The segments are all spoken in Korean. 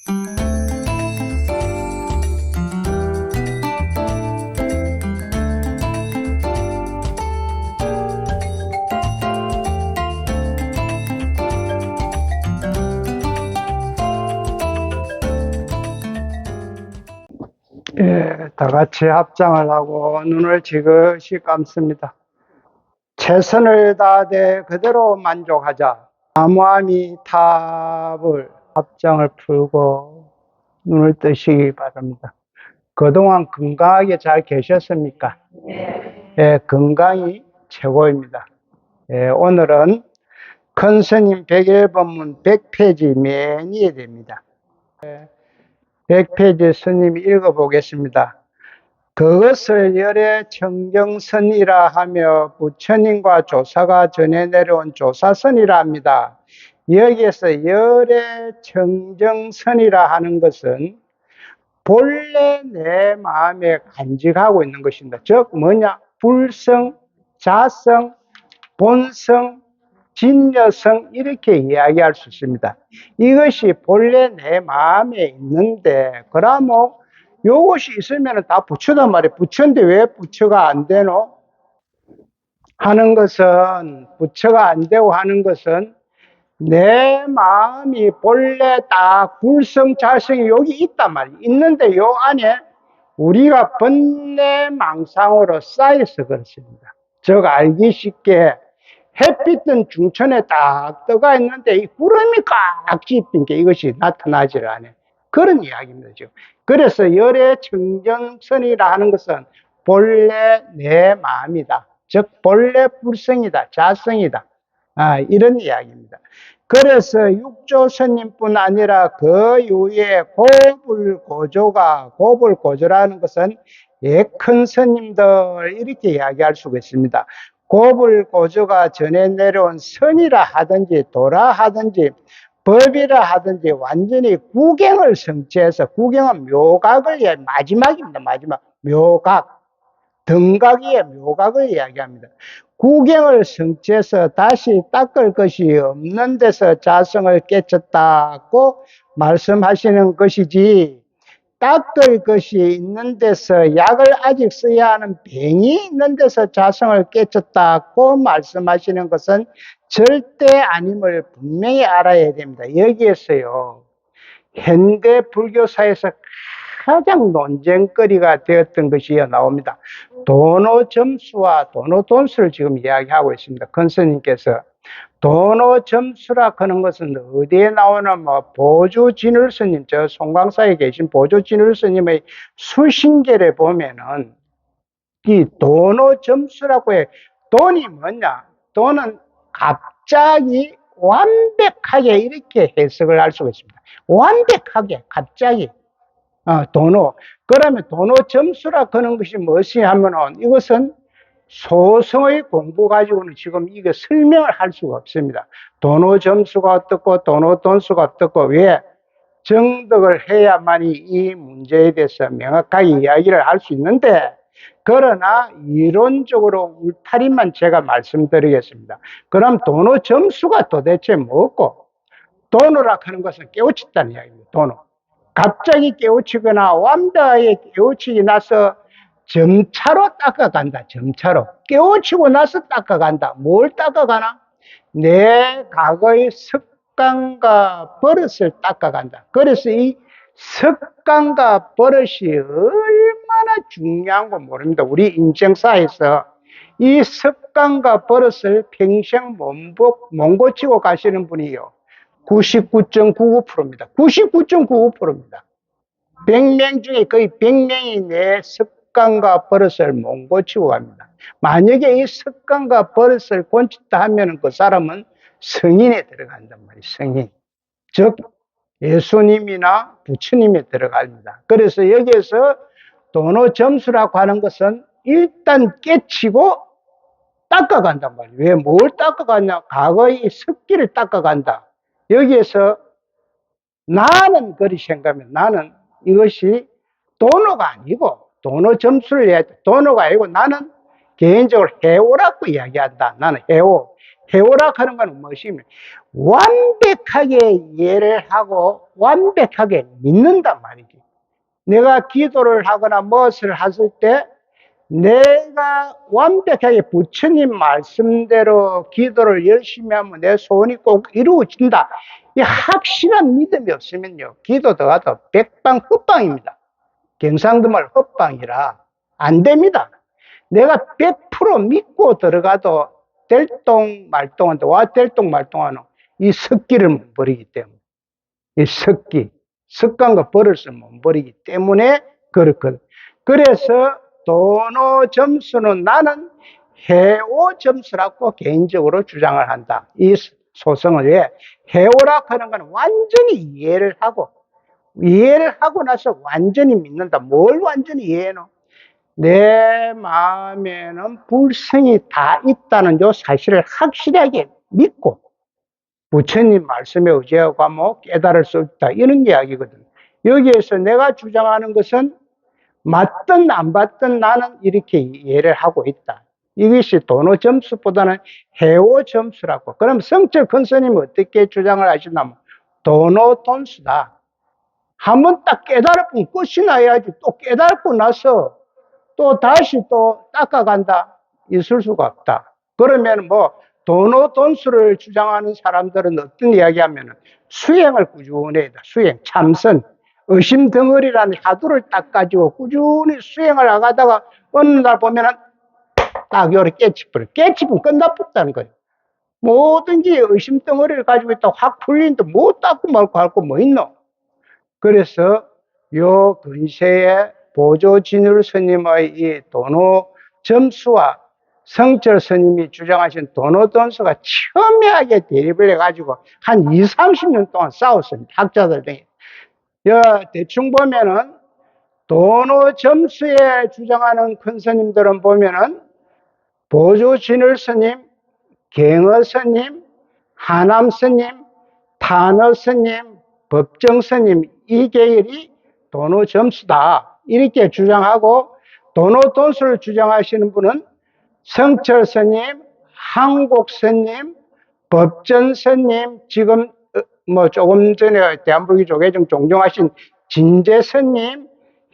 다 같이 합장을 하고 눈을 지그시 감습니다. 최선을 다하되 그대로 만족하자. 나무아미탑을 합장을 풀고 눈을 뜨시기 바랍니다. 그동안 건강하게 잘 계셨습니까? 건강이 최고입니다. 오늘은 큰 스님 백일법문 100페이지 맨 위에 됩니다. 100페이지 스님이 읽어보겠습니다. 그것을 열의 청정선이라 하며 부처님과 조사가 전해 내려온 조사선이라 합니다. 여기에서 열의 청정선이라 하는 것은 본래 내 마음에 간직하고 있는 것입니다. 즉 뭐냐? 불성, 자성, 본성, 진여성 이렇게 이야기할 수 있습니다. 이것이 본래 내 마음에 있는데 그러면 요것이 있으면 다 부처단 말이에요. 부처인데 왜 부처가 안 되노? 하는 것은 부처가 안 되고 하는 것은 내 마음이 본래 딱 불성, 자성이 여기 있단 말이에요. 있는데 요 안에 우리가 번뇌망상으로 쌓여서 그렇습니다. 즉 알기 쉽게 햇빛은 중천에 딱 떠가 있는데 이 구름이 꽉 짚인 게 이것이 나타나질 않아요. 그런 이야기입니다. 지금. 그래서 열의 청정선이라 하는 것은 본래 내 마음이다. 즉 본래 불성이다. 자성이다. 이런 이야기입니다. 그래서 육조스님뿐 아니라 그 이후에 고불고조라는 것은 큰 스님들 이렇게 이야기할 수가 있습니다. 고불고조가 전해 내려온 선이라 하든지 도라 하든지 법이라 하든지 완전히 구경을 성취해서, 구경은 묘각을 마지막입니다. 마지막 묘각, 등각의 묘각을 이야기합니다. 구경을 성취해서 다시 닦을 것이 없는 데서 자성을 깨쳤다고 말씀하시는 것이지, 닦을 것이 있는 데서, 약을 아직 써야 하는 병이 있는 데서 자성을 깨쳤다고 말씀하시는 것은 절대 아님을 분명히 알아야 됩니다. 여기에서요, 현대 불교사에서 가장 논쟁거리가 되었던 것이 나옵니다. 도노점수와 도노돈수를 지금 이야기하고 있습니다. 큰 스님께서 도노점수라 하는 것은 어디에 나오나, 보조진울 스님, 저 송광사에 계신 보조진울 스님의 수신결에 보면은 이 도노점수라고 해. 돈이 뭐냐? 돈은 갑자기 완벽하게 이렇게 해석을 할 수가 있습니다. 완벽하게 갑자기 도노. 그러면 도노 점수라 하는 것이 무엇이 하면은 이것은 소성의 공부 가지고는 지금 이게 설명을 할 수가 없습니다. 도노 점수가 어떻고 도노 돈수가 어떻고, 왜? 정득을 해야만이 이 문제에 대해서 명확하게 이야기를 할 수 있는데, 그러나 이론적으로 울타리만 제가 말씀드리겠습니다. 그럼 도노 점수가 도대체 뭐고, 도노라 하는 것은 깨우쳤다는 이야기입니다. 도노. 갑자기 깨우치거나 완벽하게 깨우치고 나서 점차로 닦아간다. 점차로. 깨우치고 나서 닦아간다. 뭘 닦아가나? 내 과거의 습관과 버릇을 닦아간다. 그래서 이 습관과 버릇이 얼마나 중요한 거 모릅니다. 우리 인생사에서 이 습관과 버릇을 평생 못 고치고 가시는 분이요, 99.99%입니다. 99.99%입니다. 100명 중에 거의 100명이 내 습관과 버릇을 못 고치고 갑니다. 만약에 이 습관과 버릇을 고쳤다 하면 그 사람은 성인에 들어간단 말이에요. 성인. 즉 예수님이나 부처님에 들어갑니다. 그래서 여기에서 도노 점수라고 하는 것은 일단 깨치고 닦아간단 말이에요. 왜? 뭘 닦아가냐? 과거의 습기를 닦아간다. 여기에서 나는 그리 생각하면, 나는 이것이 도노가 아니고, 도노 점수를 해야 돼. 도노가 아니고 나는 개인적으로 해오라고 이야기한다. 나는 해오. 해오라 하는 건 무엇이면 완벽하게 이해를 하고 완벽하게 믿는단 말이지. 내가 기도를 하거나 무엇을 했을 때 내가 완벽하게 부처님 말씀대로 기도를 열심히 하면 내 소원이 꼭 이루어진다. 이 확실한 믿음이 없으면요, 기도 들어가도 백방 헛방입니다. 경상도 말 헛방이라 안 됩니다. 내가 100% 믿고 들어가도 될똥 말똥한테 와 될똥 말똥하노 이 습기를 못 버리기 때문에, 이 습기 습관과 버릇을 못 버리기 때문에 그렇거든. 그래서 도노 점수는 나는 해오 점수라고 개인적으로 주장을 한다. 이 소송을 왜 해오라고 하는 건 완전히 이해를 하고 나서 완전히 믿는다. 뭘 완전히 이해해노? 내 마음에는 불성이 다 있다는 요 사실을 확실하게 믿고 부처님 말씀에 의지하고 뭐 깨달을 수 있다. 이런 이야기거든. 여기에서 내가 주장하는 것은 맞든 안 맞든 나는 이렇게 이해를 하고 있다. 이것이 도노 점수보다는 해오 점수라고. 그럼 성철 큰 스님은 어떻게 주장을 하시냐면 도노 돈수다. 한번 딱 깨달으면 끝이 나야지. 또 깨달고 나서 또 다시 또 닦아간다. 있을 수가 없다. 그러면 뭐 도노 돈수를 주장하는 사람들은 어떤 이야기하면 수행을 꾸준히 해야 돼. 수행, 참선. 의심 덩어리라는 화두를 딱 가지고 꾸준히 수행을 하다가 어느 날 보면은 딱 요렇게 깨치버려. 깨치면 끝나버렸다는 거예요. 뭐든지 의심 덩어리를 가지고 있다 확 풀리는데 뭐 닦고 말고 할 거 뭐 있노? 그래서 요 근세에 보조진율 스님의 이 도노 점수와 성철 스님이 주장하신 도노 돈수가 첨예하게 대립을 해가지고 한 20, 30년 동안 싸웠습니다. 학자들 중에. 대충 보면은 도노 점수에 주장하는 큰 스님들은 보면은 보조진율 스님, 갱어 스님, 하남 스님, 탄어 스님, 법정 스님 이 계열이 도노 점수다 이렇게 주장하고, 도노 돈수를 주장하시는 분은 성철 스님, 한국 스님, 법전 스님, 지금 뭐 조금 전에 대한불교 개정 종종하신 진재 스님,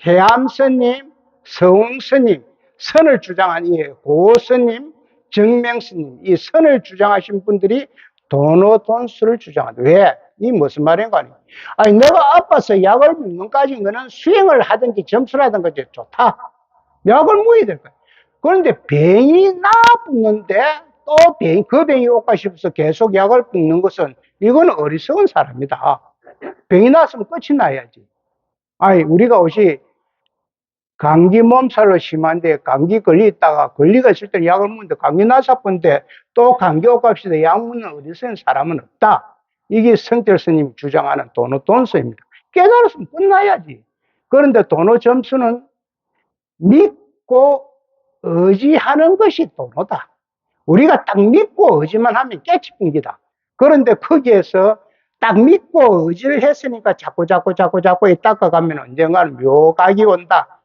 해암 스님, 서웅 스님, 선을 주장한 이 고 스님, 정명 스님, 이 선을 주장하신 분들이 도노 돈수를 주장한다. 왜? 이 무슨 말인가? 아니, 내가 아파서 약을 먹는 까지는 거는 수행을 하든지 점수를 하든지 좋다. 약을 먹어야 될 거야. 그런데 병이 나붙는데 또 그 병이 올까 싶어서 계속 약을 먹는 것은 이건 어리석은 사람이다. 병이 났으면 끝이 나야지. 아니, 우리가 혹시 감기 몸살로 심한데 감기 걸리다가 걸리가 있을 때 약을 먹는데 감기 나서본데 또 감기 올값시다 약 먹는 어리석은 사람은 없다. 이게 성철 스님이 주장하는 도노 돈수입니다. 깨달았으면 끝나야지. 그런데 도노 점수는 믿고 의지하는 것이 도노다. 우리가 딱 믿고 의지만 하면 깨치뿐기다. 그런데 거기에서 딱 믿고 의지를 했으니까 자꾸 닦아가면 언젠가는 묘각이 온다.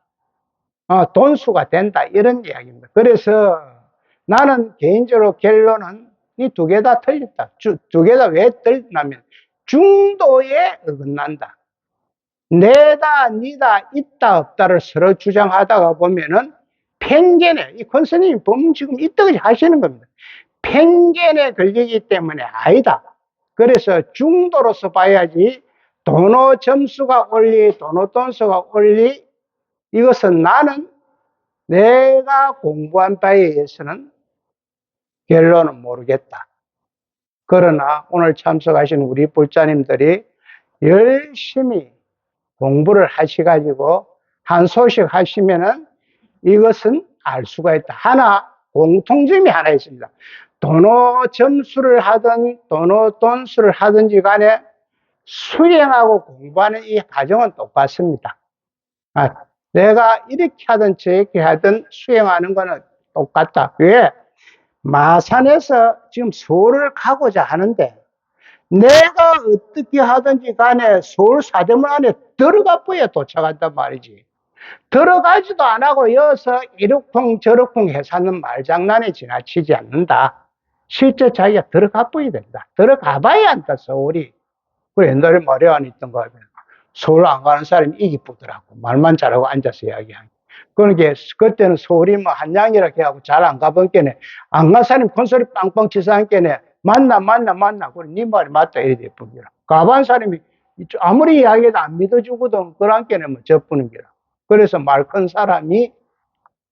돈수가 된다. 이런 이야기입니다. 그래서 나는 개인적으로 결론은 이 두 개 다 틀렸다. 두 개 다 왜 틀리냐면 중도에 어긋난다. 내다, 니다, 있다, 없다를 서로 주장하다가 보면은 편견에, 이 권스님이 보면 지금 이때까지 하시는 겁니다. 편견에 걸리기 때문에 아니다. 그래서 중도로서 봐야지 도노 점수가 올리, 도노 돈수가 올리, 이것은 나는 내가 공부한 바에 의해서는 결론은 모르겠다. 그러나 오늘 참석하신 우리 불자님들이 열심히 공부를 하셔가지고 한 소식 하시면은 이것은 알 수가 있다. 하나, 공통점이 하나 있습니다. 도노 점수를 하든 도노 돈수를 하든지 간에 수행하고 공부하는 이 과정은 똑같습니다. 내가 이렇게 하든 저렇게 하든 수행하는 거는 똑같다. 왜? 마산에서 지금 서울을 가고자 하는데 내가 어떻게 하든지 간에 서울 사대문 안에 들어가 버야 도착한단 말이지. 들어가지도 안 하고 여기서 이러쿵 저러쿵 해사는 말장난에 지나치지 않는다. 실제 자기가 들어가 봐야 된다. 들어가 봐야 한다, 서울이. 그 옛날에 말이 안 있던 거 같아요. 서울 안 가는 사람이 이기쁘더라고. 말만 잘하고 앉아서 이야기하는. 그러니까 그때는 서울이 뭐 한양이라 하고 잘 안 가본 게네. 안 간 사람이 큰 소리 빵빵 치서 한 게네. 만나. 그래, 네 말이 맞다. 이래 돼뿐이라. 가본 사람이 아무리 이야기해도 안 믿어주거든. 그런 게네 뭐 저뿐인 게라. 그래서 말 큰 사람이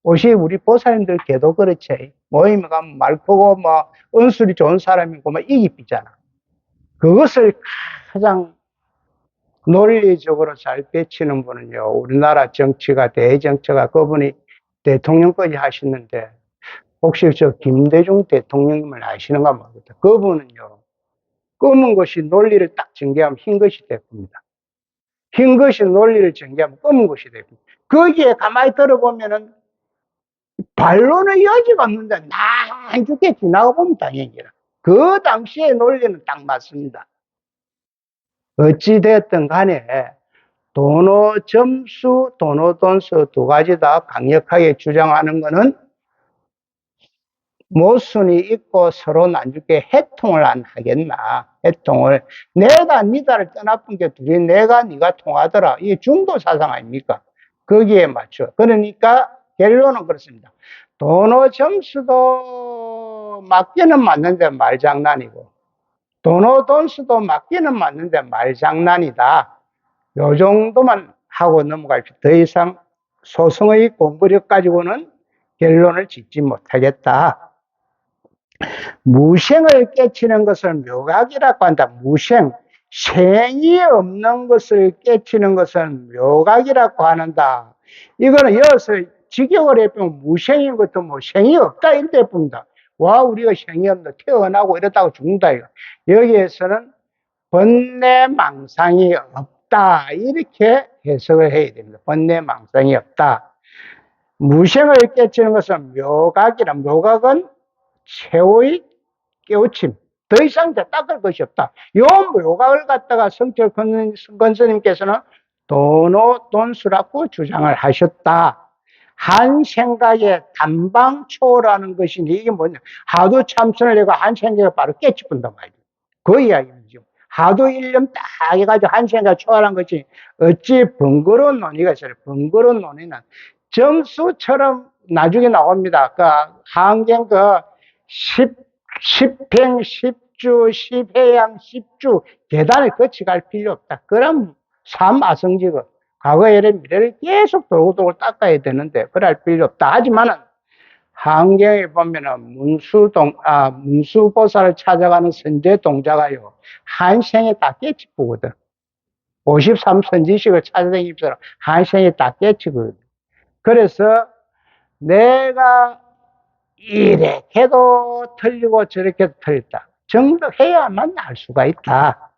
옷이 우리 보살님들 걔도 그렇지. 모임에 가면 말 크고 뭐 은술이 좋은 사람이고 뭐 이기삐잖아. 그것을 가장 논리적으로 잘 배치는 분은요, 우리나라 정치가 대정치가 그분이 대통령까지 하시는데, 혹시 저 김대중 대통령님을 아시는가 모르겠다. 그분은요, 검은 것이 논리를 딱 전개하면 흰 것이 됩니다. 흰 것이 논리를 전개하면 검은 것이 됩니다. 거기에 가만히 들어보면은 반론의 여지가 없는데 난죽게 지나가 보면 당연히라. 그 당시의 논리는 딱 맞습니다. 어찌됐든 간에 도노 점수, 도노 돈수 두 가지 다 강력하게 주장하는 것은 모순이 있고 서로 나중에 해통을 안 하겠나. 해통을. 내가 니다를 떠나쁜 게 둘이 내가 니가 통하더라. 이게 중도 사상 아닙니까? 거기에 맞춰. 그러니까 결론은 그렇습니다. 도노 점수도 맞기는 맞는데 말장난이고, 도노 돈수도 맞기는 맞는데 말장난이다. 요 정도만 하고 넘어갈지 더 이상 소승의 공부력 가지고는 결론을 짓지 못하겠다. 무생을 깨치는 것을 묘각이라고 한다. 무생, 생이 없는 것을 깨치는 것을 묘각이라고 하는다. 이거는 여기서 직역을 해보면 무생인 것도 뭐 생이 없다 이렇게 봅니다. 와, 우리가 생이 없다, 태어나고 이러다가 죽는다. 여기에서는 번뇌망상이 없다 이렇게 해석을 해야 됩니다. 번뇌망상이 없다. 무생을 깨치는 것은 묘각이라. 묘각은 최후의 깨우침. 더 이상 닦을 것이 없다. 요 묘각을 갖다가 성철 건스님께서는 도노돈수라고 주장을 하셨다. 한 생각의 단방초라는 것이니 이게 뭐냐. 하도 참선을 해가 한 생각에 바로 깨치분단 말이에요. 그 이야기입니다. 하도 일념 딱 해가지고 한 생각 초월한 것이 어찌 번거로운 논의가 있어요. 번거로운 논의는 점수처럼 나중에 나옵니다. 그 한경 그 10행 10주 10해양 10주 계단을 거치갈 필요 없다. 그럼 삶 아성지거 과거의 미래를 계속 돌고 닦아야 되는데 그럴 필요 없다. 하지만은 한경에 보면은 문수보살을 찾아가는 선제 동자가요, 한 생에 다 깨치거든. 53선지식을 찾아다니면서 한 생에 다 깨치거든. 그래서 내가 이렇게도 틀리고 저렇게도 틀렸다. 정득해야만 알 수가 있다.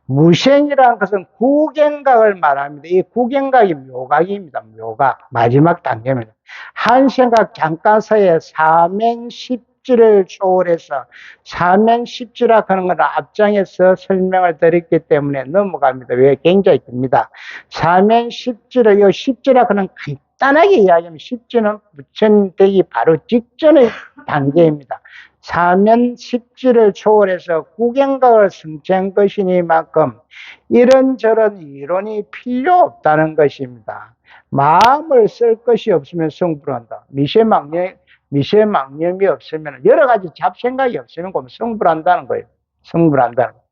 무생이라는 것은 구경각을 말합니다. 이 구경각이 묘각입니다. 묘각. 마지막 단계입니다. 한 생각 잠깐 사이에 사면십지를 초월해서, 사면십지라 하는 것은 앞장에서 설명을 드렸기 때문에 넘어갑니다. 왜? 굉장히 깁니다. 사면십지를, 이 십지라 하는 간단하게 이야기하면 십지는 부처되기 바로 직전의 단계입니다. 사면 십지를 초월해서 구경각을 성취한 것이니만큼 이런저런 이론이 필요 없다는 것입니다. 마음을 쓸 것이 없으면 성불한다. 미세망념이 없으면, 여러 가지 잡생각이 없으면 성불한다는 거예요. 성불한다는 거예요.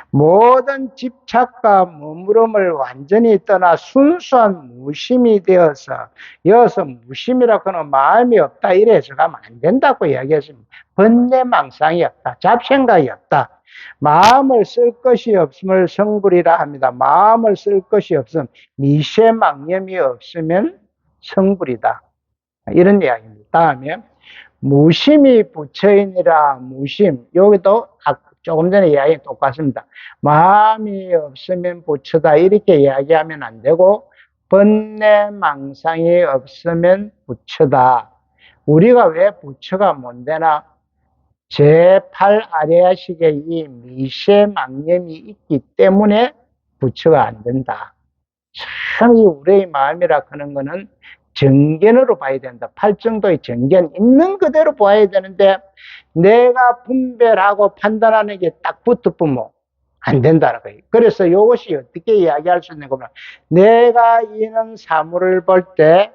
모든 집착과 머무름을 완전히 떠나 순수한 무심이 되어서, 여기서 무심이라고 하는 마음이 없다 이래서 가면 안 된다고 이야기했습니다. 번뇌망상이 없다. 잡생각이 없다. 마음을 쓸 것이 없음을 성불이라 합니다. 마음을 쓸 것이 없음, 미세망념이 없으면 성불이다. 이런 이야기입니다. 다음에 무심이 부처이니라. 무심, 여기도 조금 전에 이야기 똑같습니다. 마음이 없으면 부처다 이렇게 이야기하면 안 되고, 번뇌망상이 없으면 부처다. 우리가 왜 부처가 못 되나? 제8아레아식의 이 미세망념이 있기 때문에 부처가 안 된다. 참 이 우리의 마음이라 하는 거는 정견으로 봐야 된다. 팔정도의 정견 있는 그대로 봐야 되는데 내가 분별하고 판단하는 게 딱 붙어보면 안 된다는 거예요. 그래서 이것이 어떻게 이야기할 수 있는 거면 내가 이런 사물을 볼 때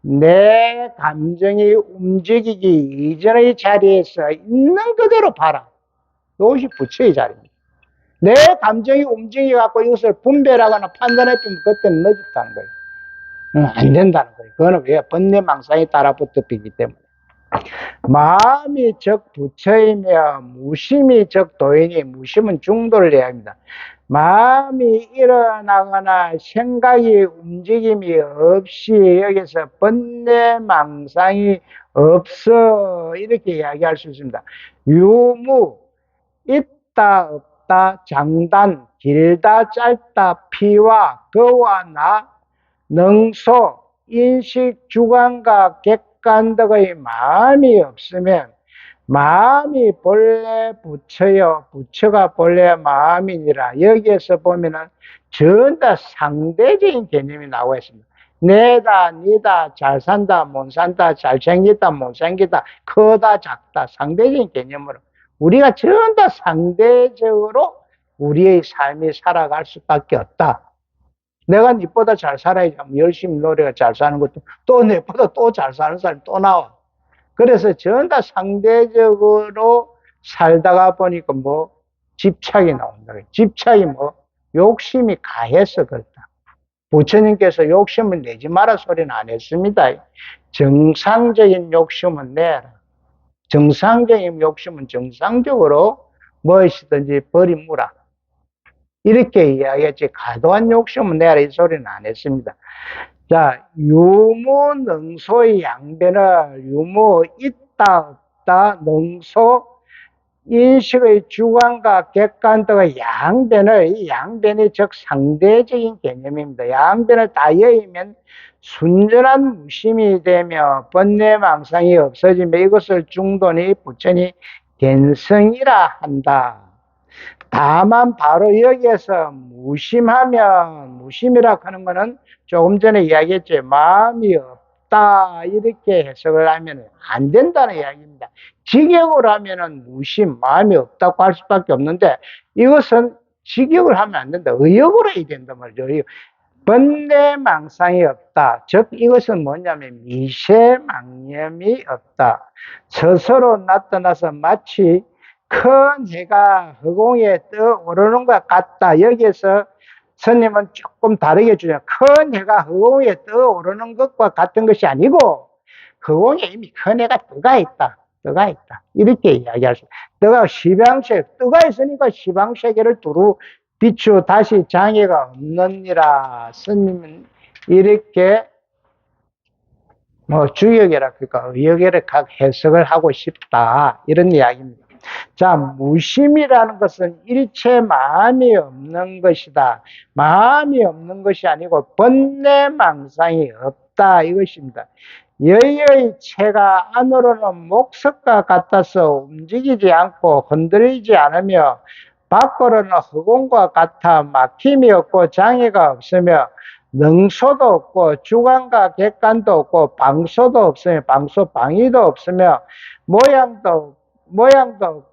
내 감정이 움직이기 이전의 자리에서 있는 그대로 봐라. 이것이 부처의 자리입니다. 내 감정이 움직여갖고 이것을 분별하거나 판단해주면 그때는 늦었다는 거예요. 안 된다는 거예요. 그거는 왜? 번뇌망상이 따라붙어비기 때문에. 마음이 적 부처이며 무심이 적 도인이, 무심은 중도를 이야기합니다. 마음이 일어나거나 생각이 움직임이 없이 여기서 번뇌망상이 없어 이렇게 이야기할 수 있습니다. 유무 있다 없다 장단 길다 짧다 피와 거와 나 능소 인식 주관과 객관덕의 마음이 없으면 마음이 본래 부처요 부처가 본래 마음이니라. 여기에서 보면은 전부 다 상대적인 개념이 나오고 있습니다. 내다 니다 잘 산다 못 산다 잘생겼다 못생겼다 크다 작다 상대적인 개념으로 우리가 전부 다 상대적으로 우리의 삶이 살아갈 수밖에 없다. 내가 니보다 잘 살아야지 하면 열심히 노력해 잘 사는 것도 또 내보다 또 잘 사는 사람이 또 나와. 그래서 전부 다 상대적으로 살다가 보니까 뭐 집착이 나온다. 집착이 뭐 욕심이 가해서 그렇다. 부처님께서 욕심을 내지 마라 소리는 안 했습니다. 정상적인 욕심은 내라. 정상적인 욕심은 정상적으로 무엇이든지 버리무라. 이렇게 이야기했지 과도한 욕심은 내라 이 소리는 안 했습니다. 자, 유무 능소의 양변을 유무 있다 없다 능소 인식의 주관과 객관도의 양변을 이 양변이 즉 상대적인 개념입니다. 양변을 다 여의면 순전한 무심이 되며 번뇌망상이 없어지며 이것을 중도니 부처니 견성이라 한다. 다만 바로 여기에서 무심하면 무심이라 하는 것은 조금 전에 이야기했죠. 마음이 없다 이렇게 해석을 하면 안 된다는 이야기입니다. 직역을 하면은 무심, 마음이 없다고 할 수밖에 없는데 이것은 직역을 하면 안 된다. 의역으로 해야 된단 말이죠. 번뇌망상이 없다. 즉 이것은 뭐냐면 미세망념이 없다. 스스로 나타나서 마치 큰 해가 허공에 떠오르는 것 같다. 여기에서 스님은 조금 다르게 주죠. 큰 해가 허공에 떠오르는 것과 같은 것이 아니고 허공에 이미 큰 해가 떠가 있다. 떠가 있다. 이렇게 이야기할 수 있다. 떠가 시방색, 떠가 있으니까 시방세계를 두루 비추 다시 장애가 없느니라. 스님은 이렇게 뭐 주역이라 그러니까 의역이라 각 해석을 하고 싶다. 이런 이야기입니다. 자, 무심이라는 것은 일체 마음이 없는 것이다. 마음이 없는 것이 아니고 번뇌망상이 없다 이것입니다. 여의 체가 안으로는 목석과 같아서 움직이지 않고 흔들리지 않으며 밖으로는 허공과 같아 막힘이 없고 장애가 없으며 능소도 없고 주관과 객관도 없고 방소도 없으며 방위도 없으며 모양도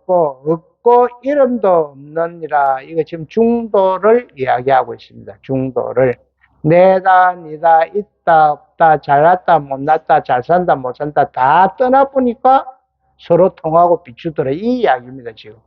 없고 이름도 없느니라. 이거 지금 중도를 이야기하고 있습니다. 중도를 내다 니다 있다 없다 잘났다 못났다 잘 산다 못 산다 다 떠나보니까 서로 통하고 비추더라 이 이야기입니다. 지금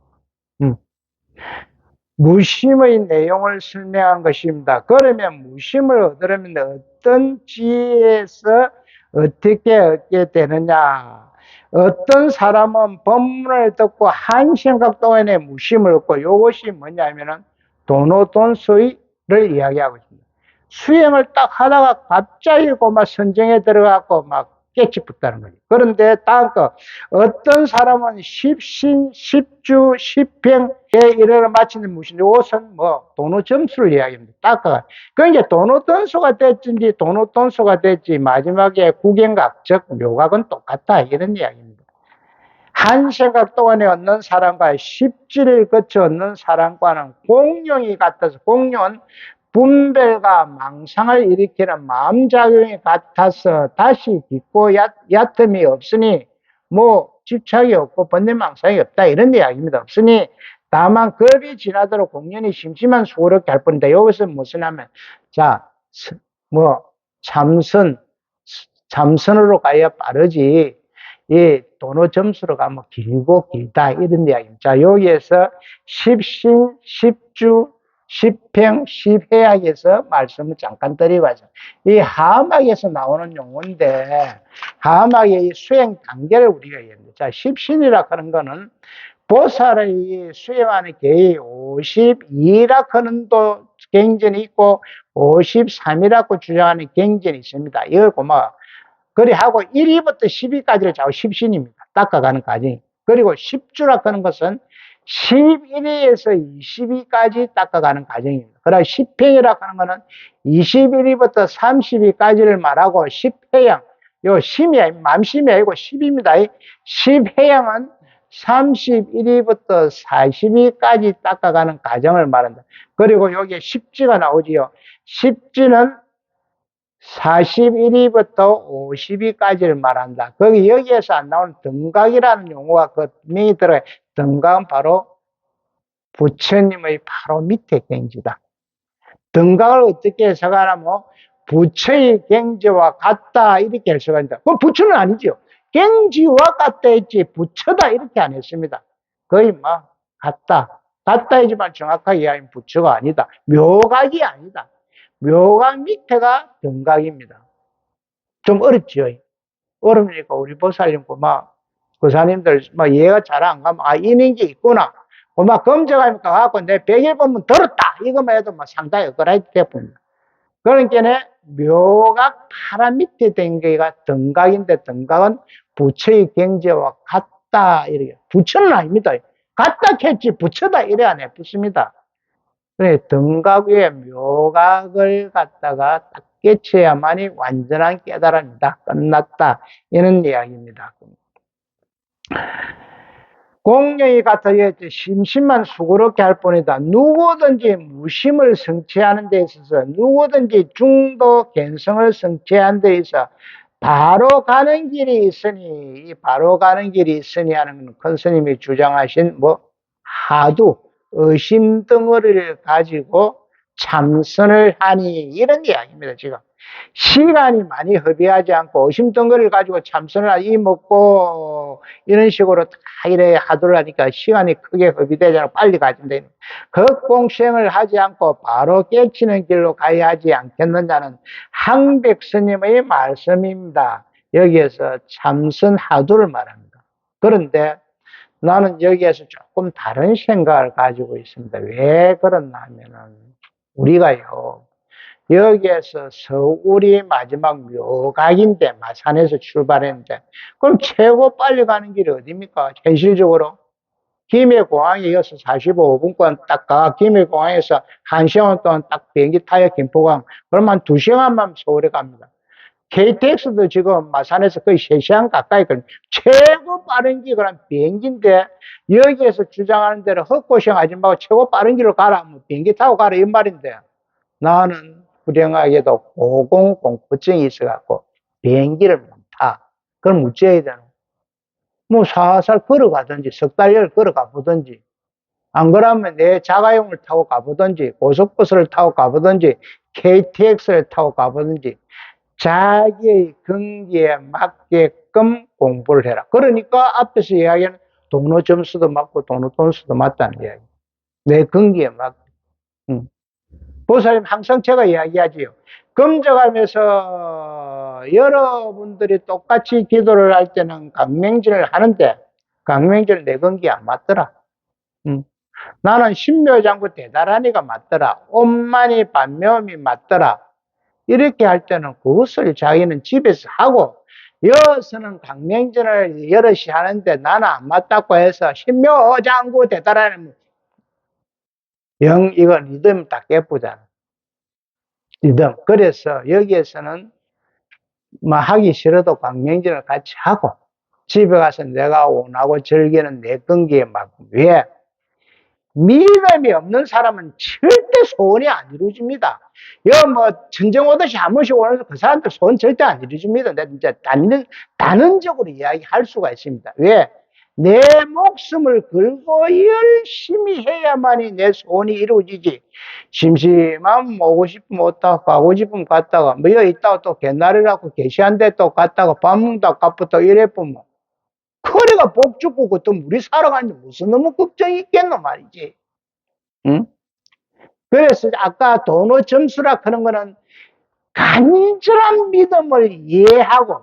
무심의 내용을 설명한 것입니다. 그러면 무심을 얻으려면 어떤 지혜에서 어떻게 얻게 되느냐. 어떤 사람은 법문을 듣고 한 생각 동안에 무심을 얻고 이것이 뭐냐면은 도노돈수를 이야기하고 있습니다. 수행을 딱 하다가 갑자기 막 선정에 들어가고 막 깨치붙다는 거죠. 그런데 다음 거 어떤 사람은 십신, 십주, 십행에 이르러 마치는 무엇인데 이것은 뭐 도노 점수를 이야기합니다. 닦아가. 그러니까 도노 던수가 됐든지 도노 던수가 됐지 마지막에 구경각 즉 묘각은 똑같다 이런 이야기입니다. 한 생각 동안에 얻는 사람과 십지를 거쳐 얻는 사람과는 공룡이 같아서 공룡은 분별과 망상을 일으키는 마음작용이 같아서 다시 깊고 얕음이 없으니 뭐 집착이 없고 번뇌망상이 없다 이런 이야기입니다. 없으니 다만 겁이 지나도록 공연히 심심한 수고롭게 할 뿐이다. 여기서 무슨 하면 자, 뭐 참선으로 가야 빠르지 이 도노 점수로 가면 길고 길다 이런 이야기입니다. 자, 여기에서 십신, 십주, 십평, 십회약에서 말씀을 잠깐 드리고 하죠. 이 하막에서 나오는 용어인데 하막의 수행 단계를 우리가 얘기합니다. 자, 십신이라 하는 거는 보살의 수행하는 계의 52라 하는 또 경전이 있고 53이라고 주장하는 경전이 있습니다. 이걸 고마 그리 하고 1위부터 10위까지를 자고 십신입니다. 닦아가는 과정이. 그리고 10주라 하는 것은 11위에서 20위까지 닦아가는 과정입니다. 그러나 10평이라 하는 것은 21위부터 30위까지를 말하고 10회양, 요 심이, 맘심이 아니고 10입니다. 10회양은 31위부터 40위까지 닦아가는 과정을 말한다. 그리고 여기에 10지가 나오지요. 10지는 41위부터 50위까지를 말한다. 거기 여기에서 안 나오는 등각이라는 용어가 그 명이 들어요. 등각은 바로 부처님의 바로 밑에 경지다. 등각을 어떻게 해석하냐면 부처의 경지와 같다 이렇게 해석한다. 그럼 부처는 아니죠. 경지와 같다 했지 부처다 이렇게 안 했습니다. 거의 뭐 같다. 같다 하지만 정확하게 이야기하면 부처가 아니다. 묘각이 아니다. 묘각 밑에가 등각입니다. 좀 어렵죠. 어려우니까 우리 보살님 고사님들 이해가 잘 안 가면 이런 게 있구나. 검증하니까 갖고 내 100일 보면 들었다. 이것만 해도 상당히 억울하게 돼버립니다. 그러니까 묘각 파란 밑에 된 게가 등각인데 등각은 부처의 경지와 같다. 이렇게. 부처는 아닙니다. 같다 했지 부처다 이래 안 해붙습니다. 그래, 등각 위에 묘각을 갖다가 딱 깨쳐야만이 완전한 깨달음이다. 끝났다. 이런 이야기입니다. 공명이 같아야 심심만 수고롭게 할 뿐이다. 누구든지 무심을 성취하는 데 있어서 누구든지 중도 견성을 성취하는 데 있어 바로 가는 길이 있으니 이 바로 가는 길이 있으니 하는 큰 스님이 주장하신 하두 의심 덩어리를 가지고 참선을 하니 이런 이야기입니다. 지금 시간이 많이 허비하지 않고 의심 덩어리를 가지고 참선을 하니 먹고 이런 식으로 다 이래 하도를 하니까 시간이 크게 허비되지 않고 빨리 가진다. 극공생을 하지 않고 바로 깨치는 길로 가야 하지 않겠느냐는 항백 스님의 말씀입니다. 여기에서 참선 하두를 말합니다. 그런데 나는 여기에서 조금 다른 생각을 가지고 있습니다. 왜 그러냐 하면은, 우리가요, 여기에서 서울이 마지막 묘각인데, 마산에서 출발했는데, 그럼 최고 빨리 가는 길이 어디입니까? 현실적으로. 김해공항에 이어서 45분권 딱 가, 김해공항에서 1시간 동안 딱 비행기 타요, 김포공항. 그러면 2시간만 서울에 갑니다. KTX도 지금 마산에서 거의 3시간 가까이 걸립니다. 최고 빠른 게 그럼 비행기인데 여기에서 주장하는 대로 헛고생 하지 말고 최고 빠른 길로 가라. 비행기 타고 가라 이 말인데 나는 불행하게도 고공공포증이 있어갖고 비행기를 못 타. 그럼 어째야 되노? 살살 걸어가든지 석 달을 걸어가 보든지 안 그러면 내 자가용을 타고 가보든지 고속버스를 타고 가보든지 KTX를 타고 가보든지 자기의 근기에 맞게끔 공부를 해라. 그러니까 앞에서 이야기하는 동로 점수도 맞고 동로 돈수도 맞다는 이야기. 내 근기에 맞게. 보살님 항상 제가 이야기하지요. 검적하면서 여러분들이 똑같이 기도를 할 때는 강맹진을 하는데 강맹진은 내 근기에 안 맞더라. 나는 신묘장구 대다라니가 맞더라. 엄만이 반묘음이 맞더라. 이렇게 할 때는 그것을 자기는 집에서 하고 여기서는 강명전을 여럿이 하는데 나는 안 맞다고 해서 신묘장구 대다라는 이건 리듬 다 깨쁘잖아. 리듬. 그래서 여기에서는 하기 싫어도 강명전을 같이 하고 집에 가서 내가 원하고 즐기는 내 근기에 맞고 왜? 믿음이 없는 사람은 절대 소원이 안 이루어집니다. 이거 뭐 천정 오듯이 한 번씩 오는 그 사람들 소원 절대 안 이루어집니다. 내가 진짜 단언적으로 이야기할 수가 있습니다. 왜? 내 목숨을 걸고 열심히 해야만이 내 소원이 이루어지지. 심심하면 오고 싶으면 왔다가 가고 싶으면 갔다가 뭐 여기 있다가 또 개나리라고 개시한데 또 갔다가 밥 먹다 갚았다 이래 보면 커리가 복 죽고 그또 우리 살아가는데 무슨 너무 걱정이 있겠노 말이지. 응? 그래서 아까 도노 점수라 하는 거는 간절한 믿음을 이해하고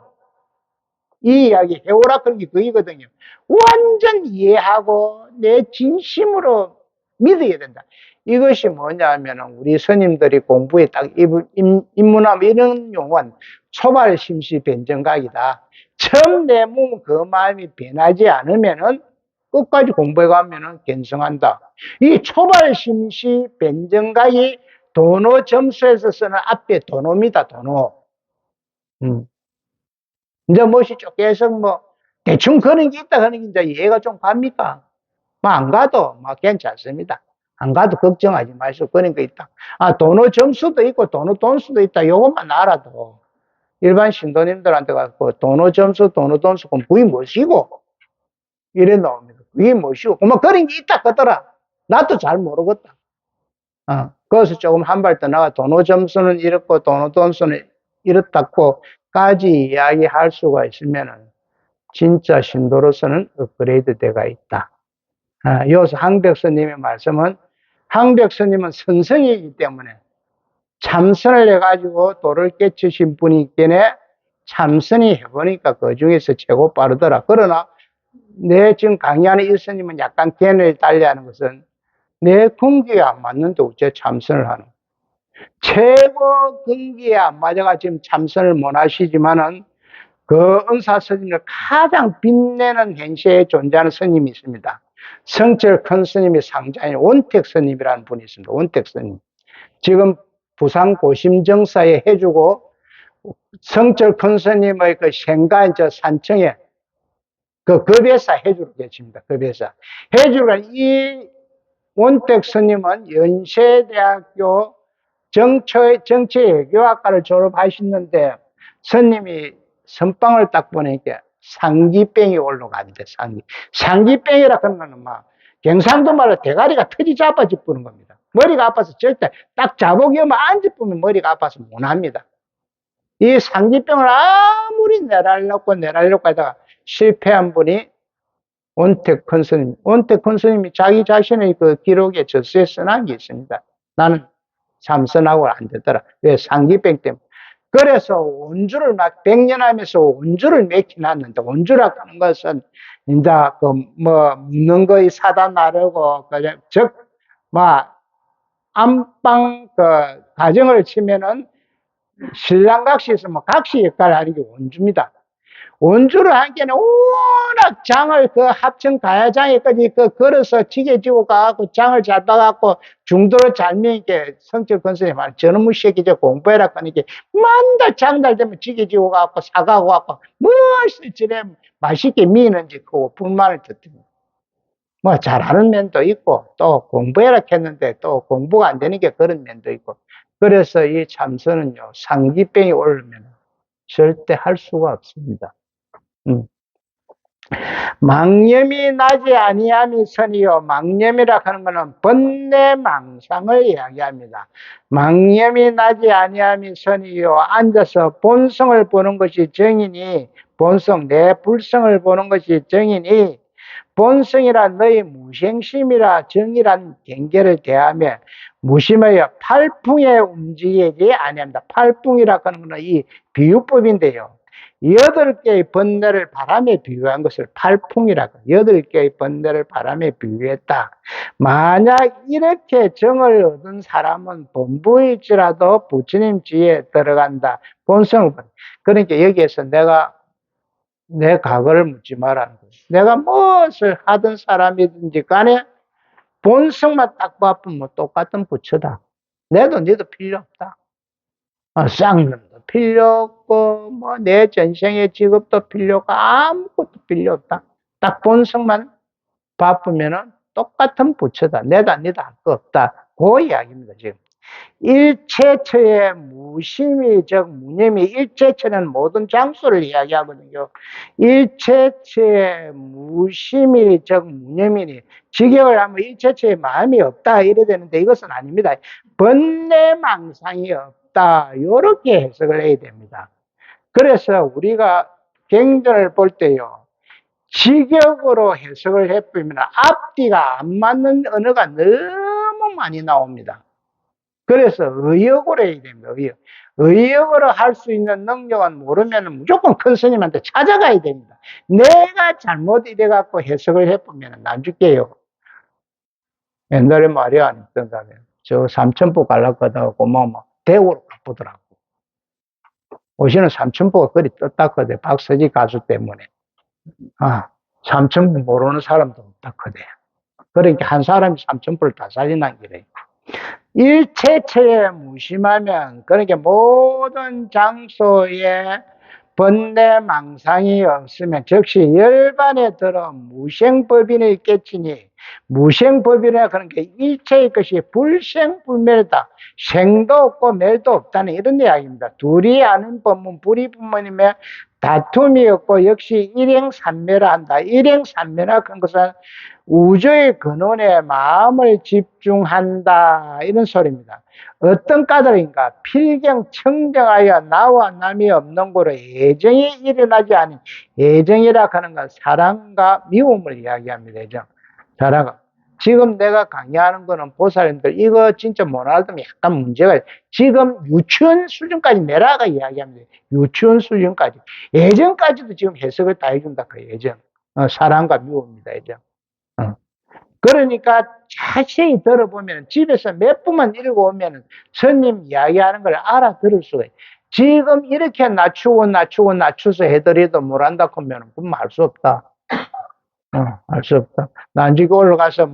이 이야기 해오라 그런 게 그이거든요. 완전 이해하고 내 진심으로 믿어야 된다. 이것이 뭐냐면 우리 스님들이 공부에 딱 입문하면 이런 용어는 초발심시 변정각이다. 처음 내 몸 그 마음이 변하지 않으면은 끝까지 공부해 가면은 견성한다. 이 초발심시 변정각이 도노 점수에서 쓰는 앞에 도노입니다. 도노. 이제 무엇이 계속 뭐 대충 그런 게 있다 하는 게 이제 이해가 좀 갑니까? 뭐 안 가도 뭐 괜찮습니다. 안 가도 걱정하지 마시고 그런 거 있다. 아, 도노 점수도 있고 도노 돈수도 있다. 요것만 알아도 일반 신도님들한테 가서 도노 점수, 도노 돈수 그럼 그게 뭐시고 이래 나옵니다. 그게 뭐시고 뭐 그런 게 있다 그더라. 나도 잘 모르겠다. 그래서 조금 한 발 더 나가 도노 점수는 이렇고 도노 돈수는 이렇다고까지 이야기할 수가 있으면은 진짜 신도로서는 업그레이드 되가 있다. 여기서 항백스님의 말씀은 항백스님은 선성이기 때문에 참선을 해가지고 도를 깨치신 분이기 때문에 참선이 해보니까 그 중에서 최고 빠르더라. 그러나 내 지금 강의하는 이 스님은 약간 견해를 달리하는 것은 내 근기에 안 맞는데 어째 참선을 하는 최고 근기에 안 맞아가 지금 참선을 못 하시지만은 그 은사 스님을 가장 빛내는 현세에 존재하는 스님이 있습니다. 성철 큰 스님의 상자인 원택 스님이라는 분이 있습니다. 원택 스님. 지금 부산 고심정사에 해주고 성철 큰 스님의 그 생가인 저 산청에 그 급회사 해주로 계십니다. 급회사. 해주가 이 원택 스님은 연세대학교 정치외교학과를 졸업하셨는데 스님이 선빵을 딱 보니까 상기병이 올라가는데 상기병이라 그런 거는 막 경상도 말로 대가리가 터지 자빠져 뿌는 겁니다. 머리가 아파서 절대 딱 자복이 오면 앉아보면 머리가 아파서 못 합니다. 이 상기병을 아무리 내라려고 하다가 실패한 분이 원택 큰 스님. 원택 큰 스님이 자기 자신의 그 기록에 저수에 써놓은 게 있습니다. 나는 참선하고 안 되더라. 왜? 상기병 때문에. 그래서 원주를 막 100년 하면서 원주를 맺혀놨는데 원주라고 하는 것은 이제 그 뭐 묻는 거에 사다 나르고 그냥 뭐 안방 그 가정을 치면은 신랑 각시 있으면 각시 역할을 하는 게 원주입니다. 원주를 하기에는 워낙 장을 그 합천 가야장에까지 그 걸어서 지게 지고 가갖고 장을 잘 봐갖고 중도로 잘 미니까 성철 권선생님 말 저놈의 새끼 저 공부해라 하니까 만달 장날 되면 지게 지고 가갖고 사가고 갖고 무엇을 저래 맛있게 미는지 그 불만을 듣더니 뭐 잘하는 면도 있고 또 공부해라 했는데 또 공부가 안 되는 게 그런 면도 있고 그래서 이 참선은요 상기병이 오르면 절대 할 수가 없습니다. 망념이 나지 아니함이 선이요. 망념이라 하는 것은 번뇌망상을 이야기합니다. 망념이 나지 아니함이 선이요. 앉아서 본성을 보는 것이 정이니 본성 내 불성을 보는 것이 정이니 본성이란 너희 무생심이라 정이란 경계를 대하며 무심하여 팔풍에 움직이지 아니합니다. 팔풍이라 하는 것은 이 비유법인데요. 8개의 번뇌를 바람에 비유한 것을 팔풍이라고 8개의 번뇌를 바람에 비유했다. 만약 이렇게 정을 얻은 사람은 본부일지라도 부처님 지혜에 들어간다. 본성을 그러니까 여기에서 내가 내 과거를 묻지 말라는 거예요. 내가 무엇을 하던 사람이든지 간에 본성만 딱 바쁘면 똑같은 부처다. 내도 너도 필요 없다. 쌍놈도 필요 없고, 뭐, 내 전생의 직업도 필요 없고, 아무것도 필요 없다. 딱 본성만 바쁘면은 똑같은 부처다. 내다 니다 할 거 없다. 그 이야기입니다, 지금. 일체처의 무심이 즉 무념이, 일체처는 모든 장소를 이야기하거든요. 일체처의 무심이 즉 무념이니, 직역을 하면 일체처의 마음이 없다 이래 되는데 이것은 아닙니다. 번뇌망상이 없다 이렇게 해석을 해야 됩니다. 그래서 우리가 경전을 볼 때요, 직역으로 해석을 해보면 앞뒤가 안 맞는 언어가 너무 많이 나옵니다. 그래서 의역으로 해야 됩니다. 의역으로 할 수 있는 능력은 모르면 무조건 큰 스님한테 찾아가야 됩니다. 내가 잘못 이래갖고 해석을 해보면 안 줄게요. 옛날에 말이 안 했던가. 저 삼천포 갈라거다 하고 뭐 대구로 가보더라고. 오시는 삼천포가 그리 떴다거든. 박서지 가수 때문에. 삼천포 모르는 사람도 없다거든. 그러니까 한 사람이 삼천포를 다 살리는 길에. 일체처에 무심하면, 그러니까 모든 장소에 번뇌망상이 없으면 즉시 열반에 들어 무생법인을 깨치니, 무생법이라 그런 게 일체의 것이 불생불멸이다. 생도 없고 멸도 없다는 이런 이야기입니다. 둘이 아는 법문 불이법문이면 다툼이 없고 역시 일행산멸한다. 일행산멸한 것은 우주의 근원에 마음을 집중한다 이런 소리입니다. 어떤 까닭인가? 필경 청정하여 나와 남이 없는 거로 애정이 일어나지 않은, 애정이라 하는 건 사랑과 미움을 이야기합니다. 애정. 사랑. 지금 내가 강의하는 거는 보살님들 이거 진짜 못 알아두면 약간 문제가 있어요. 지금 유치원 수준까지 내라가 이야기합니다. 유치원 수준까지. 애정까지도 지금 해석을 다 해준다. 그 애정. 사랑과 미움입니다. 애정. 그러니까 자세히 들어보면 집에서 몇 분만 읽어오면 스님 이야기하는 걸 알아들을 수가 있어요. 지금 이렇게 낮추어서 해드려도 뭘 한다 하면 그건 알 수 없다. 알 수 없다. 난지기 올라가서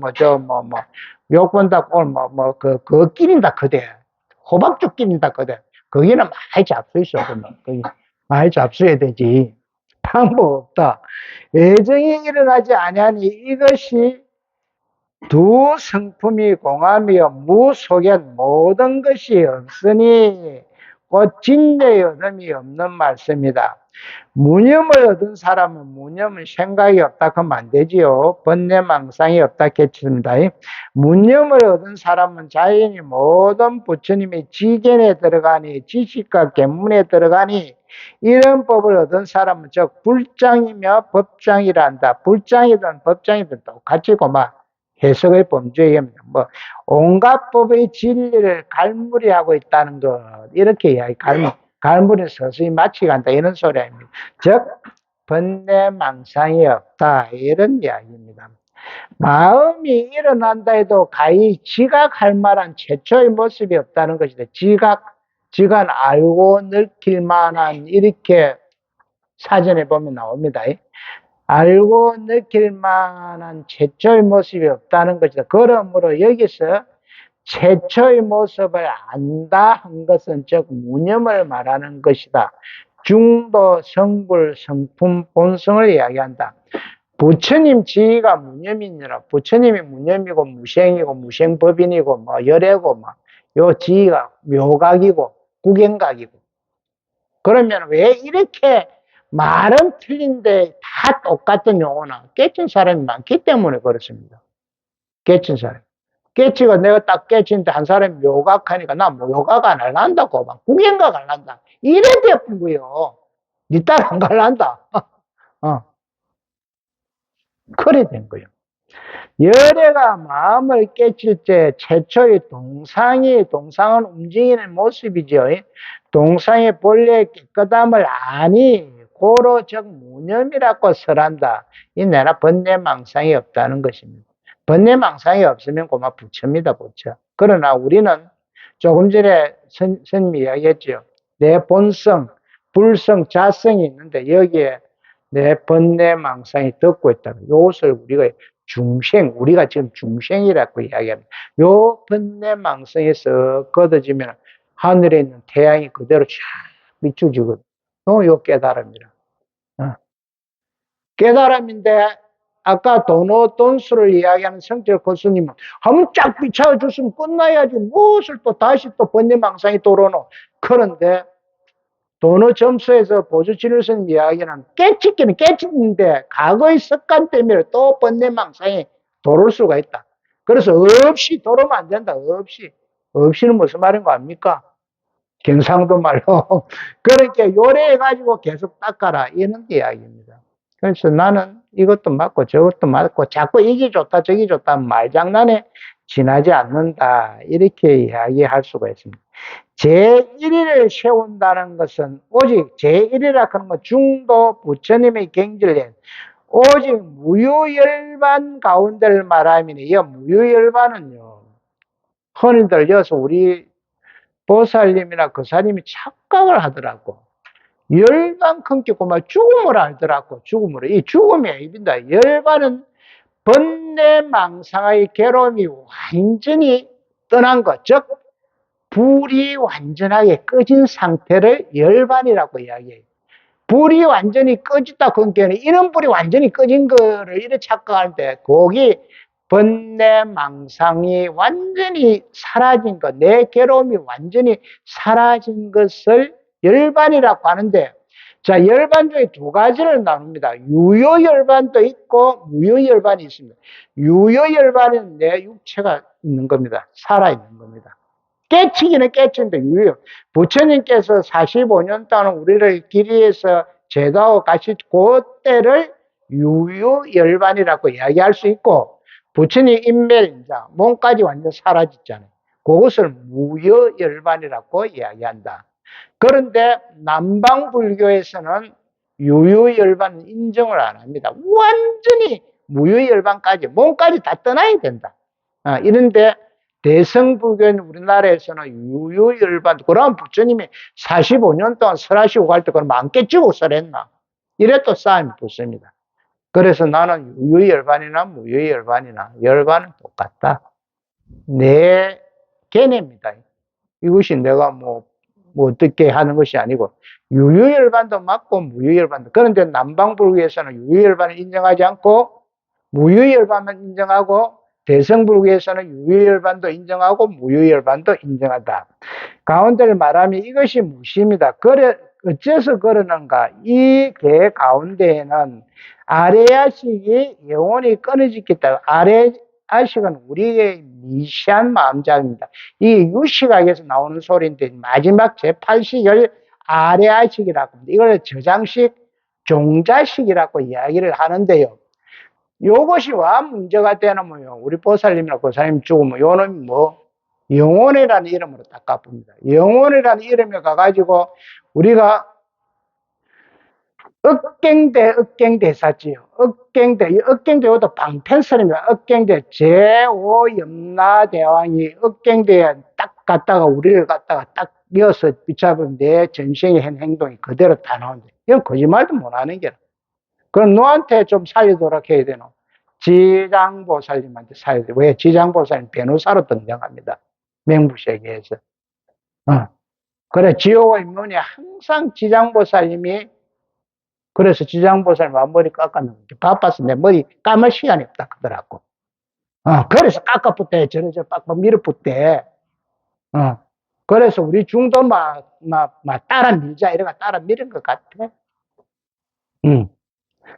욕 본다고 그거 끼린다 그대. 호박죽 끼린다 그대. 거기는 많이 잡수 있어. 거기 많이 잡수해야 되지. 방법 없다. 애정이 일어나지 아니하니 이것이 두 성품이 공함이여 무 속엔 모든 것이 없으니 곧 진리의 얻음이 없는 말씀이다. 무념을 얻은 사람은 무념은 생각이 없다 하면 안 되지요. 번뇌망상이 없다 했습니다. 무념을 얻은 사람은 자연히 모든 부처님의 지견에 들어가니 지식과 견문에 들어가니 이런 법을 얻은 사람은 즉 불장이며 법장이라 한다. 불장이든 법장이든 똑같이고 해석의 범죄입니다. 온갖 법의 진리를 갈무리하고 있다는 것, 이렇게 이야기, 갈무리 서서히 마치간다, 이런 소리입니다. 즉, 번뇌망상이 없다, 이런 이야기입니다. 마음이 일어난다 해도 가히 지각할 만한 최초의 모습이 없다는 것이다. 지각 알고 느낄 만한, 이렇게 사전에 보면 나옵니다. 알고 느낄 만한 최초의 모습이 없다는 것이다. 그러므로 여기서 최초의 모습을 안다 한 것은 즉 무념을 말하는 것이다. 중도, 성불, 성품, 본성을 이야기한다. 부처님 지위가 무념이니라. 부처님이 무념이고 무생이고 무생법인이고 열애고 요 지위가 묘각이고 구경각이고. 그러면 왜 이렇게 말은 틀린데 다 똑같은 용어나 깨친 사람이 많기 때문에 그렇습니다. 깨친 사람. 깨치가 내가 딱 깨친데 한 사람이 묘각하니까 나 묘각 안 할란다고 구경각 할란다. 이래 돼쁜 거요. 니 딸 안 갈란다. 그래 된 거예요. 열애가 마음을 깨칠 때 최초의 동상은 움직이는 모습이죠. 동상의 본래의 깨끗함을 아니 고로 즉 무념이라고 설한다. 이 내나 번뇌망상이 없다는 것입니다. 번뇌망상이 없으면 고마 부처입니다. 부처. 그러나 우리는 조금 전에 스님이 이야기했죠. 내 본성, 불성, 자성이 있는데 여기에 내 번뇌망상이 덮고 있다. 이것을 우리가 지금 중생이라고 이야기합니다. 요 번뇌망상에서 걷어지면 하늘에 있는 태양이 그대로 쫙 비추지거든. 요 깨달음이라. 깨달음인데 아까 돈수를 이야기하는 성질 교수님은 한번 쫙 비춰줬으면 끝나야지 무엇을 또 다시 또 번뇌망상이 돌아오노. 그런데 도너 점수에서 보수진료선 이야기는 깨치기는 깨치는데 과거의 습관 때문에 또 번뇌망상이 돌을 수가 있다. 그래서 없이 돌으면 안 된다. 없이. 없이는 무슨 말인 거 압니까? 경상도 말로. 그렇게 요래해가지고 계속 닦아라. 이런 이야기입니다. 그래서 나는 이것도 맞고 저것도 맞고 자꾸 이게 좋다 저게 좋다 말장난에 지나지 않는다. 이렇게 이야기할 수가 있습니다. 제1위를 세운다는 것은 오직 제1위라 하는 건 중도 부처님의 경질에 오직 무유열반 가운데를 말하면 이 무유열반은요. 흔히들 여기서 우리 보살님이나 거사님이 착각을 하더라고. 열반큼 겪고 막 죽음을 알더라고. 죽음을. 이 죽음이 아닙니다. 열반은 번뇌망상의 괴로움이 완전히 떠난 것. 즉 불이 완전하게 꺼진 상태를 열반이라고 이야기해요. 불이 완전히 꺼졌다 그러니까 이런 불이 완전히 꺼진 거를 이렇게 착각하는데 거기 번뇌망상이 완전히 사라진 것, 내 괴로움이 완전히 사라진 것을 열반이라고 하는데 자, 열반 중에 두 가지를 나눕니다. 유효열반도 있고 무효열반이 있습니다. 유효열반은 내 육체가 있는 겁니다. 살아있는 겁니다. 깨치기는 깨치는데 유효. 부처님께서 45년 동안 우리를 길이에서 제도하고 같이 그때를 유효열반이라고 이야기할 수 있고 부처님 인멸인자 몸까지 완전 사라졌잖아요. 그것을 무효열반이라고 이야기한다. 그런데 남방불교에서는 유효열반은 인정을 안 합니다. 완전히 무효열반까지 몸까지 다 떠나야 된다. 이런데 대성불교인 우리나라에서는 유효열반, 그럼 부처님이 45년 동안 설하시고 갈 때 그럼 안 깨지고 설했나? 이래 또 싸움이 붙습니다. 그래서 나는 유효열반이나 무효열반이나 열반은 똑같다. 내 개념입니다. 이것이 내가 뭐 어떻게 하는 것이 아니고 유효열반도 맞고 무효열반도. 그런데 남방불교에서는 유효열반을 인정하지 않고 무효열반만 인정하고 대성불교에서는 유효열반도 인정하고 무효열반도 인정하다. 가운데를 말하면 이것이 무엇입니다. 어째서 그러는가? 이 개 가운데에는 아래야식이 영원히 끊어졌기 때문에 아래야식은 우리의 미시한 마음작입니다. 이 유식학에서 나오는 소리인데 마지막 제8식을 아래야식이라고 합니다. 이걸 저장식, 종자식이라고 이야기를 하는데요. 요것이 와 문제가 되냐면요. 우리 보살님이나 보살님 죽으면 요놈이 영혼이라는 이름으로 딱 갚습니다. 영혼이라는 이름에 가가지고 우리가 억갱대사지요. 억갱대요도 방편설입니다. 억갱대 제5염라대왕이 억갱대에 딱 갔다가 우리를 갖다가 딱 이어서 붙잡으면 내 전생에 한 행동이 그대로 다 나온다. 이건 거짓말도 못하는 게라. 그럼 너한테 좀 살리도록 해야 되노? 지장보살님한테 살려야 돼. 왜? 지장보살님 변호사로 등장합니다. 명부세계에서. 그래, 지옥의 문에 항상 지장보살님이, 그래서 지장보살님 머리 깎았는데, 바빠서 내 머리 감을 시간이 없다 하더라고. 그래서 깎아붙대, 저래 빡빡 밀어붙대. 그래서 우리 중도 따라 밀자, 이래가 따라 밀은 것 같아.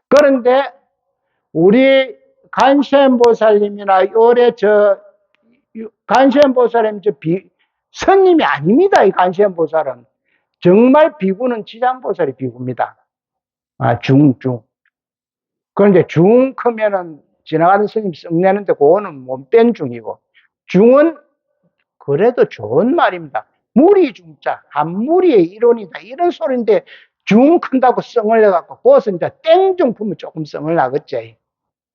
그런데, 우리 간세음보살님이나 간세음보살님 선님이 아닙니다. 이 간세음보살은 정말 비구는 지장보살이 비구입니다. 중. 그런데 중 크면은 지나가는 스님 썩내는데 그거는 몸뺀 중이고 중은 그래도 좋은 말입니다. 무리 중자, 한무리의 이론이다 이런 소리인데 중 큰다고 썽을 내갖고 그것은 이제 땡중 품은 조금 썽을 나겠지.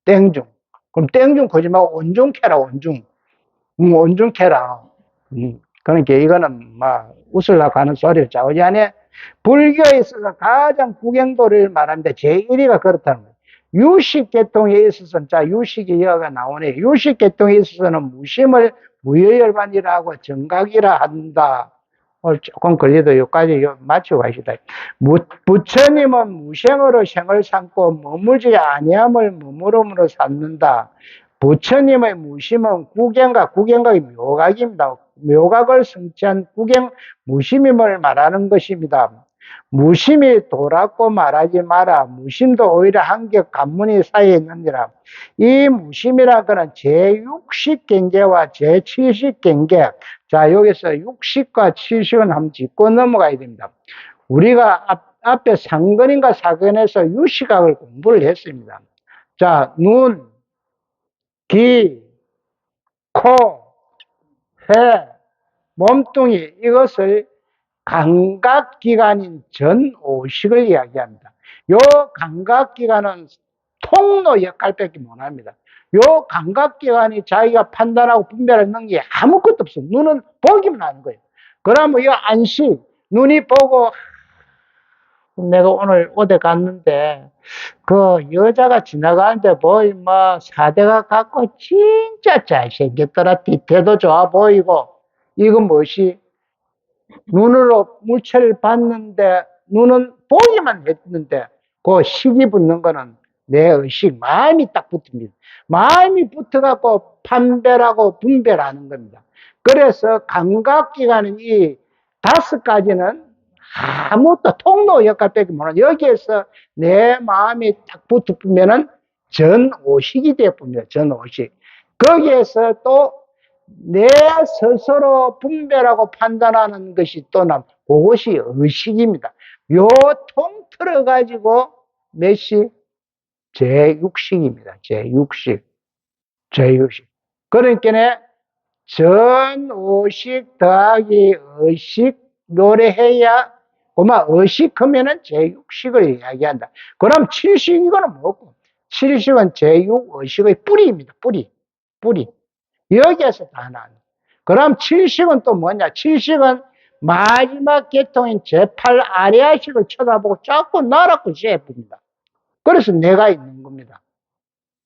땡중. 그럼 땡중 거지 말고 온중 캐라, 온중. 온중 캐라. 그러니까 이거는 웃으려고 하는 소리를 자오지 않아. 불교에 있어서 가장 구경도를 말합니다. 제1위가 그렇다는 거예요. 유식계통에 있어서는, 유식이 여가 나오네. 유식계통에 있어서는 무심을 무효열반이라 하고 정각이라 한다. 오늘 조금 걸려도 여기까지 맞추고 가시다. 부처님은 무생으로 생을 삼고 머물지 아니함을 머무름으로 삼는다. 부처님의 무심은 구경각이 묘각입니다. 묘각을 성취한 구경 무심임을 말하는 것입니다. 무심이 돌았고 말하지 마라. 무심도 오히려 한격 관문이 사이에 있느니라. 이 무심이란 거는 제60 경계와 제70 경계. 자, 여기서 60과 70은 한번 짚고 넘어가야 됩니다. 우리가 앞에 상근인가 사근에서 유시각을 공부를 했습니다. 자, 눈, 귀, 코, 혀, 몸뚱이 이것을 감각기관인 전오식을 이야기합니다. 요 감각기관은 통로 역할밖에 못합니다. 요 감각기관이 자기가 판단하고 분별하는 게 아무것도 없어. 눈은 보기만 하는 거예요. 그러면 이 안식, 눈이 보고 내가 오늘 어디 갔는데 그 여자가 지나가는데 뭐 사대가 갖고 진짜 잘생겼더라. 뒤태도 좋아 보이고 이건 무엇이? 눈으로 물체를 봤는데 눈은 보기만 했는데 그 식이 붙는 거는 내 의식, 마음이 딱 붙습니다. 마음이 붙어갖고 판별하고 분별하는 겁니다. 그래서 감각기관은 이 5가지는 아무것도 통로 역할밖에 못하는 여기에서 내 마음이 딱 붙으면은 전오식이 되어봅니다. 전오식. 거기에서 또 내 스스로 분별하고 판단하는 것이 또는 그것이 의식입니다. 요 통틀어 가지고 몇식? 제6식입니다. 제6식. 그러니까 전오식 더하기 의식 노래해야 그만 의식하면은 제6식을 이야기한다. 그럼 7식 이거는 뭐고? 7식은 제6의식의 뿌리입니다. 뿌리. 여기에서 다 나와요. 그럼 7식은 또 뭐냐? 7식은 마지막 계통인 제8 아리아식을 쳐다보고 자꾸 나라고 쉐입니다. 그래서 내가 있는 겁니다.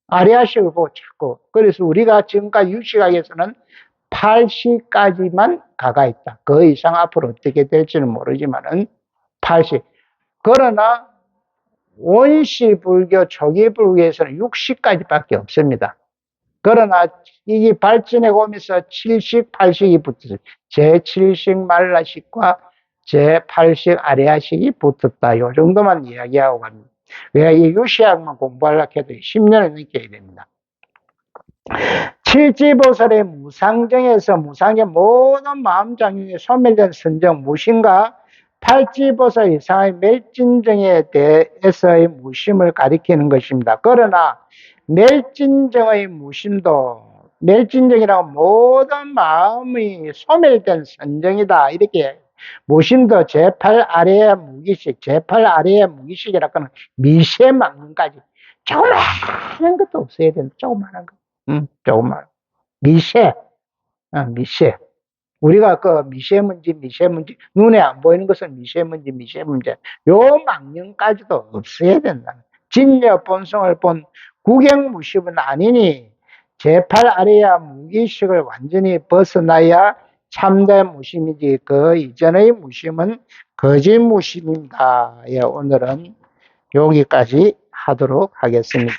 아리아식을 보고 자꾸. 그래서 우리가 지금까지 유식학에서는 8식까지만 가가 있다. 그 이상 앞으로 어떻게 될지는 모르지만은 8식. 그러나 원시 불교, 초기 불교에서는 6식까지밖에 없습니다. 그러나 이게 발전해 오면서 7식, 8식이 붙었어요. 제7식 말라식과 제8식 아리아식이 붙었다. 요 정도만 이야기하고 갑니다. 왜 이 유시학만 공부하려고 해도 10년을 넘게 해야 됩니다. 칠지보살의 무상정에서 무상의 모든 마음장경에 소멸된 선정 무심과 팔지보살 이상의 멸진정에 대해서의 무심을 가리키는 것입니다. 그러나 멸진정의 무심도 멸진정이라고 모든 마음이 소멸된 선정이다. 이렇게 무심도 제8 아래의 무기식, 제8 아래의 무기식이라고 하는 미세망론까지 조그마한 것도 없어야 된다. 조그마한 것. 조그마한 미세. 우리가 그 미세먼지, 눈에 안 보이는 것은 미세먼지. 요 망령까지도 없어야 된다. 진여 본성을 본 구경무심은 아니니 제8 아래야 무기식을 완전히 벗어나야 참된 무심이지 그 이전의 무심은 거짓 무심입니다. 예, 오늘은 여기까지 하도록 하겠습니다.